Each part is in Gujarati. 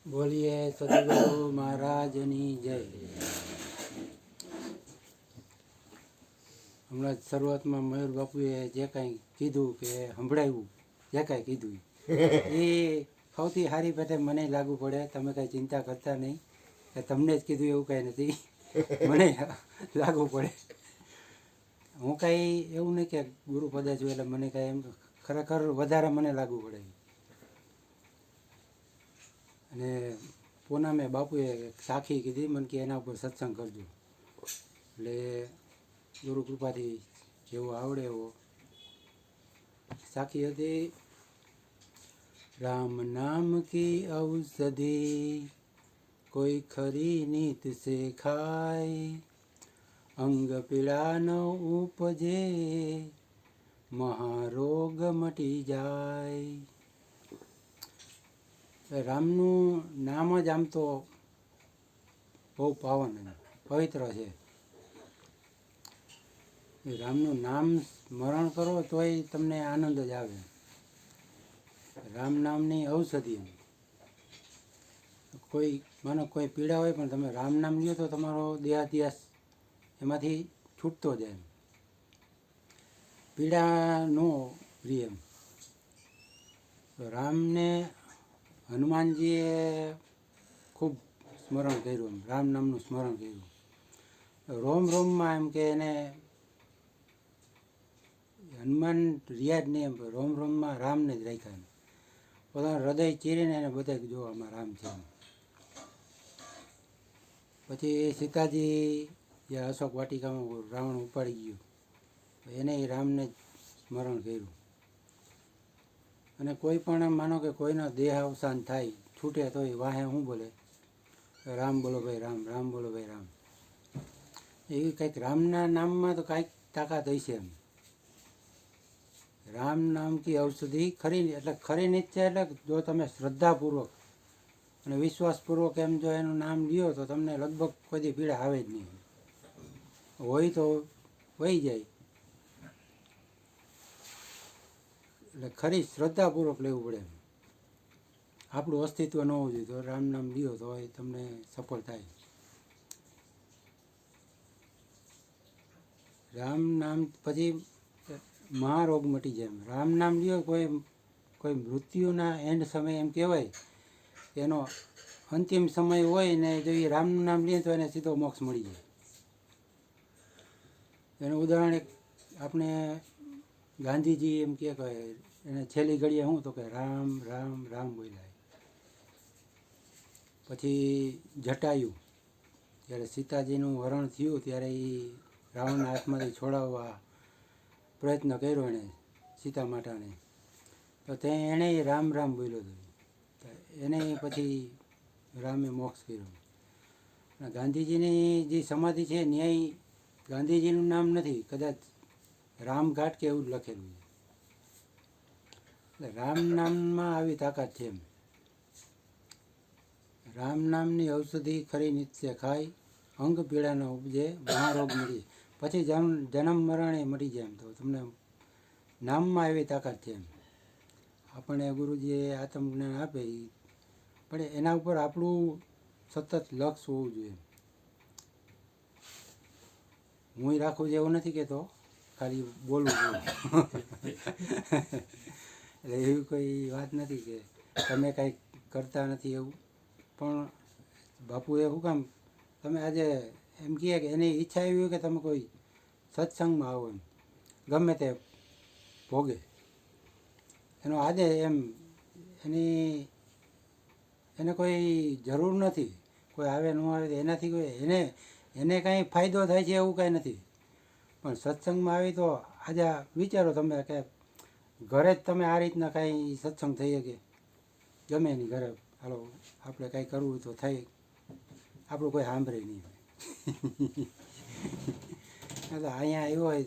બોલીએ સદગુરુ મહારાજની જય. હમણાં શરૂઆતમાં મયુર બાપુએ જે કાંઈ કીધું કે સંભળાવ્યું, જે કાંઈ કીધું એ સૌથી સારી પેટે મને લાગુ પડે. તમે કાંઈ ચિંતા કરતા નહીં કે તમને જ કીધું એવું કાંઈ નથી, મને લાગુ પડે. હું કાંઈ એવું નહીં કે ગુરુ પદે છું એટલે મને કાંઈ એમ ખરેખર વધારે મને લાગુ પડે. અને પૂનમે બાપુએ સાખી કીધી મને કે એના ઉપર સત્સંગ કરજો. એટલે ગુરુ કૃપાથી જેવો આવડે એવો સાખી હતી. રામ નામ કી ઔષધિ કોઈ ખરી નીત સે ખાય, અંગ પીડા ન ઉપજે મહારોગ મટી જાય. રામનું નામ જ આમ તો બહુ પાવન પવિત્ર છે. રામનું નામ સ્મરણ કરો તોય તમને આનંદ જ આવે. રામ નામની ઔષધિ. કોઈ માનો કોઈ પીડા હોય પણ તમે રામ નામ લ્યો તો તમારો દેહાદ્યાસ એમાંથી છૂટતો જાય. પીડા નો પ્રિય એમ. રામને હનુમાનજીએ ખૂબ સ્મરણ કર્યું, એમ રામ નામનું સ્મરણ કર્યું. રોમ રોમમાં એમ કે એને હનુમાન રિયાજ નહીં, એમ રોમ રોમમાં રામને જ રાખ્યા. પોતાનું હૃદય ચીરીને એને બધા જોવામાં રામ છે. પછી સીતાજી જે અશોક વાટિકામાં રાવણ ઉપાડી ગયું એને રામને જ સ્મરણ કર્યું. અને કોઈ પણ માનો કે કોઈનો દેહ અવસાન થાય છૂટે તોય વાહે શું બોલે, રામ બોલો ભાઈ રામ, રામ બોલો ભાઈ રામ. એવી કંઈક રામના નામમાં તો કાંઈક તાકાત હશે એમ. રામ નામ કી ઔષધિ ખરી, એટલે ખરી નિશ્ચય એટલે જો તમે શ્રદ્ધાપૂર્વક અને વિશ્વાસપૂર્વક એમ જો એનું નામ લ્યો તો તમને લગભગ કોઈ દી પીડા આવે જ નહીં. હોય તો વહી જાય. એટલે ખરી શ્રદ્ધાપૂર્વક લેવું પડે. આપણું અસ્તિત્વ ન હોવું જોઈએ તો રામ નામ લ્યો તો એ તમને સફળ થાય. રામ નામ પછી મહારોગ મટી જાય. રામ નામ લ્યો કોઈ મૃત્યુના એન્ડ સમય એમ કહેવાય એનો અંતિમ સમય હોય ને જો એ રામનું નામ લે તો એને સીધો મોક્ષ મળી જાય. એનું ઉદાહરણ એક આપણે ગાંધીજી એમ કહે એને છેલ્લી ઘડીએ શું તો કે રામ રામ રામ બોલ્યા. પછી જટાયુ જ્યારે સીતાજીનું હરણ થયું ત્યારે એ રાવણના હાથમાંથી છોડાવવા પ્રયત્ન કર્યો એણે સીતા માતાને, તો તે એણે રામ રામ બોલ્યો હતો. એને પછી રામે મોક્ષ કર્યો. ગાંધીજીની જે સમાધિ છે ન્યાય ગાંધીજીનું નામ નથી, કદાચ રામઘાટ કે એવું જ લખેલું છે. એટલે રામ નામમાં આવી તાકાત છે એમ. રામ નામની ઔષધિ ખરી નિત્ય ખાય, અંગ પીડા ન ઉપજે મહારોગ મળી. પછી જન્મ મરણે મટી જાય. એમ તો તમને નામમાં એવી તાકાત છે એમ. આપણને ગુરુજીએ આત્મજ્ઞાન આપે પણ એના ઉપર આપણું સતત લક્ષ હોવું જોઈએ. હું રાખું એવું નથી કહેતો, ખાલી બોલું છું. એટલે એવી કોઈ વાત નથી કે તમે કાંઈક કરતા નથી એવું. પણ બાપુએ શું કામ તમે આજે એમ કહે કે એની ઈચ્છા એવી હોય કે તમે કોઈ સત્સંગમાં આવો એમ ગમે તે ભોગે એનો આજે એમ એને કોઈ જરૂર નથી. કોઈ આવે ન આવે એનાથી કોઈ એને કાંઈ ફાયદો થાય છે એવું કાંઈ નથી. પણ સત્સંગમાં આવી તો આજે વિચારો તમે કે ઘરે જ તમે આ રીતના કાંઈ સત્સંગ થઈ શકે. ગમે એની ઘરે હાલો આપણે કાંઈ કરવું તો થાય, આપણું કોઈ સાંભળે નહીં. એટલે અહીંયા આવ્યો હોય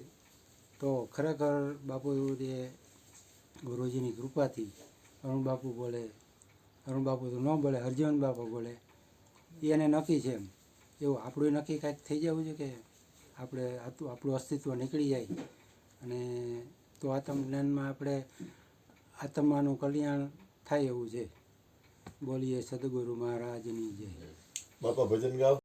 તો ખરેખર બાપુ એવું જે ગુરુજીની કૃપાથી અરુણ બાપુ બોલે, અરુણ બાપુ તો ન બોલે, હરજીવન બાપુ બોલે, એને નક્કી છે એમ. એવું આપણું નક્કી કાંઈક થઈ જવું છે કે આપણે આપણું અસ્તિત્વ નીકળી જાય અને તો આત્મજ્ઞાનમાં આપણે આત્માનું કલ્યાણ થાય એવું છે. બોલીએ સદગુરુ મહારાજની જય. બાપા ભજન ગાવ.